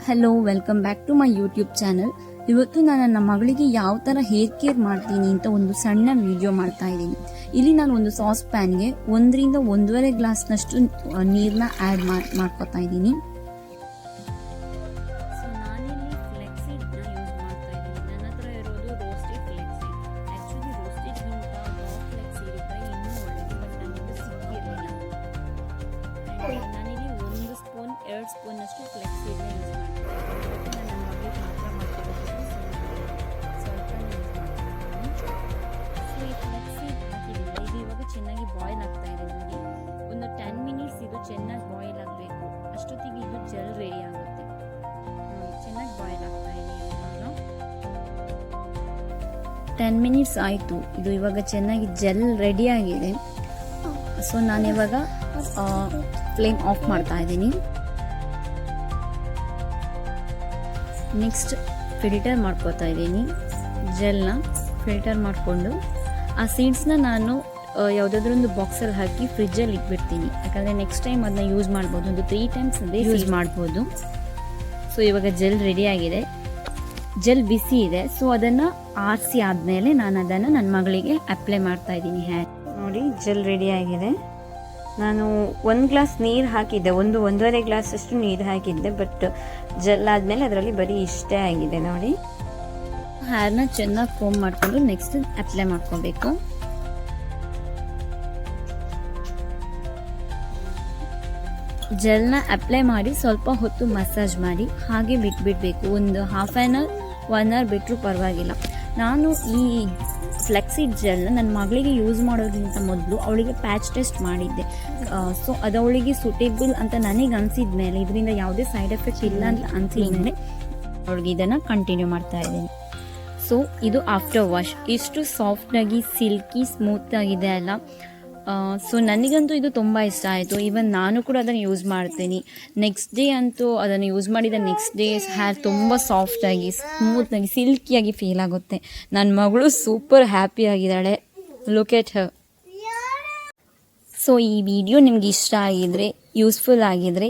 Hello, welcome back to my YouTube channel. ಇವತ್ತು ನಾನು ನನ್ನ ಮಗಳಿಗೆ ಯಾವ ಥರ ಹೇರ್ ಕೇರ್ ಮಾಡ್ತೀನಿ ಅಂತ ಒಂದು ಸಣ್ಣ ವಿಡಿಯೋ ಮಾಡ್ತಾ ಇದ್ದೀನಿ. ಇಲ್ಲಿ ನಾನು ಒಂದು ಸಾಸ್ ಪ್ಯಾನ್ಗೆ 1 ರಿಂದ 1.5 ಗ್ಲಾಸ್ನಷ್ಟು ನೀರನ್ನ ಆ್ಯಡ್ ಮಾಡ್ಕೊತಾ ಇದ್ದೀನಿ. ನಾನಿಲ್ಲಿ 1 ಸ್ಪೂನ್ 2 ಸ್ಪೂನಷ್ಟು ಫ್ಲೆಕ್ಸ್ ಸೀಡ್ನ ಯೂಸ್ ಮಾಡ್ತೀನಿ. ನನ್ನ ಮಗಳಿಗೆ ಮಾತ್ರ ಮಾಡ್ಕೊಬೇಕು, ಸ್ವಲ್ಪ ಯೂಸ್ ಮಾಡ್ತೀನಿ. ಸೊ ಈ ಫ್ಲೆಕ್ಸ್ ಸೀಡ್ ಹಾಕಿದ್ದಿಲ್ಲ, ಇದು ಇವಾಗ ಚೆನ್ನಾಗಿ ಬಾಯ್ಲ್ ಆಗ್ತಾ ಇದೆ. ನೋಡಿ, ಒಂದು 10 ಮಿನಿಟ್ಸ್ ಇದು ಚೆನ್ನಾಗಿ ಬಾಯ್ಲ್ ಆಗಬೇಕು. ಅಷ್ಟೊತ್ತಿಗೆ ಇದು ಜೆಲ್ ರೆಡಿ ಆಗುತ್ತೆ. ನೋಡಿ, ಚೆನ್ನಾಗಿ ಬಾಯ್ಲ್ ಆಗ್ತಾ ಇದೆ. ಇವಾಗ 10 ಮಿನಿಟ್ಸ್ ಆಯಿತು. ಇದು ಇವಾಗ ಚೆನ್ನಾಗಿ ಜೆಲ್ ರೆಡಿ ಆಗಿದೆ. ಸೊ ನಾನಿವಾಗ ಫ್ಲೇಮ್ ಆಫ್ ಮಾಡ್ತಾ ಇದ್ದೀನಿ. ನೆಕ್ಸ್ಟ್ ಫಿಲ್ಟರ್ ಮಾಡ್ಕೋತಾ ಇದ್ದೀನಿ. ಜೆಲ್ನ ಫಿಲ್ಟರ್ ಮಾಡಿಕೊಂಡು ಆ ಸೀಡ್ಸ್ನ ನಾನು ಯಾವುದಾದ್ರೂ ಒಂದು ಬಾಕ್ಸಲ್ಲಿ ಹಾಕಿ ಫ್ರಿಜ್ಜಲ್ಲಿ ಇಟ್ಬಿಡ್ತೀನಿ. ಯಾಕಂದರೆ ನೆಕ್ಸ್ಟ್ ಟೈಮ್ ಅದನ್ನ ಯೂಸ್ ಮಾಡ್ಬೋದು, ಒಂದು 3 ಟೈಮ್ಸ್ ಅದೇ ಯೂಸ್ ಮಾಡ್ಬೋದು. ಸೊ ಇವಾಗ ಜೆಲ್ ರೆಡಿ ಆಗಿದೆ, ಜೆಲ್ ಬಿಸಿ ಇದೆ. ಸೊ ಅದನ್ನು ಆರಿಸಿ ಆದಮೇಲೆ ನಾನು ಅದನ್ನು ನನ್ನ ಮಗಳಿಗೆ ಅಪ್ಲೈ ಮಾಡ್ತಾ ಇದ್ದೀನಿ ಹೇರ್. ನೋಡಿ, ಜೆಲ್ ರೆಡಿ ಆಗಿದೆ. ನಾನು 1 ಗ್ಲಾಸ್ ನೀರು ಹಾಕಿದ್ದೆ, 1.5 ಗ್ಲಾಸ್ ಅಷ್ಟು ನೀರು ಹಾಕಿದ್ದೆ. ಬಟ್ ಜೆಲ್ ಆದಮೇಲೆ ಅದರಲ್ಲಿ ಬರೀ ಇಷ್ಟೇ ಆಗಿದೆ. ನೋಡಿ, ಹೇರ್ನ ಚೆನ್ನಾಗಿ ಕೋಮ್ ಮಾಡಿಕೊಂಡು ನೆಕ್ಸ್ಟ್ ಅಪ್ಲೈ ಮಾಡ್ಕೋಬೇಕು. ಜೆಲ್ನ ಅಪ್ಲೈ ಮಾಡಿ ಸ್ವಲ್ಪ ಹೊತ್ತು ಮಸಾಜ್ ಮಾಡಿ ಹಾಗೆ ಬಿಟ್ಬಿಡಬೇಕು. ಒಂದು ಹಾಫ್ ಆನ್ ಅವರ್ 1 ಅವರ್ ಬಿಟ್ಟರು ಪರವಾಗಿಲ್ಲ. ನಾನು ಈ ಫ್ಲೆಕ್ಸಿಡ್ ಜೆಲ್ನ ನನ್ನ ಮಗಳಿಗೆ ಯೂಸ್ ಮಾಡೋದ್ರಿಂದ ಮೊದಲು ಅವಳಿಗೆ ಪ್ಯಾಚ್ ಟೆಸ್ಟ್ ಮಾಡಿದ್ದೆ. ಸೊ ಅದು ಅವಳಿಗೆ ಸೂಟೇಬಲ್ ಅಂತ ನನಗೆ ಅನಿಸಿದ ಮೇಲೆ, ಇದರಿಂದ ಯಾವುದೇ ಸೈಡ್ ಎಫೆಕ್ಟ್ ಇಲ್ಲ ಅಂತ ಅನಿಸಿದ ಮೇಲೆ ಅವಳಿಗೆ ಇದನ್ನು ಕಂಟಿನ್ಯೂ ಮಾಡ್ತಾ ಇದ್ದೀನಿ. ಸೊ ಇದು ಆಫ್ಟರ್ ವಾಶ್ ಇಷ್ಟು ಸಾಫ್ಟಾಗಿ ಸಿಲ್ಕಿ ಸ್ಮೂತ್ ಆಗಿದೆ ಅಲ್ಲ. ಸೊ ನನಗಂತೂ ಇದು ತುಂಬ ಇಷ್ಟ ಆಯಿತು. ಈವನ್ ನಾನು ಕೂಡ ಅದನ್ನು ಯೂಸ್ ಮಾಡ್ತೀನಿ. ನೆಕ್ಸ್ಟ್ ಡೇ ಅಂತೂ ಅದನ್ನು ಯೂಸ್ ಮಾಡಿದ ನೆಕ್ಸ್ಟ್ ಡೇ ಹೇರ್ ತುಂಬ ಸಾಫ್ಟಾಗಿ ಸ್ಮೂತಾಗಿ ಸಿಲ್ಕಿಯಾಗಿ ಫೀಲ್ ಆಗುತ್ತೆ. ನನ್ನ ಮಗಳು ಸೂಪರ್ ಹ್ಯಾಪಿ ಆಗಿದ್ದಾಳೆ. Look at her. ಸೊ ಈ ವಿಡಿಯೋ ನಿಮ್ಗೆ ಇಷ್ಟ ಆಗಿದರೆ, ಯೂಸ್ಫುಲ್ ಆಗಿದರೆ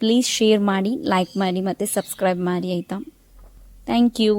ಪ್ಲೀಸ್ ಶೇರ್ ಮಾಡಿ, ಲೈಕ್ ಮಾಡಿ ಮತ್ತು ಸಬ್ಸ್ಕ್ರೈಬ್ ಮಾಡಿ ಆಯಿತಾ. Thank you.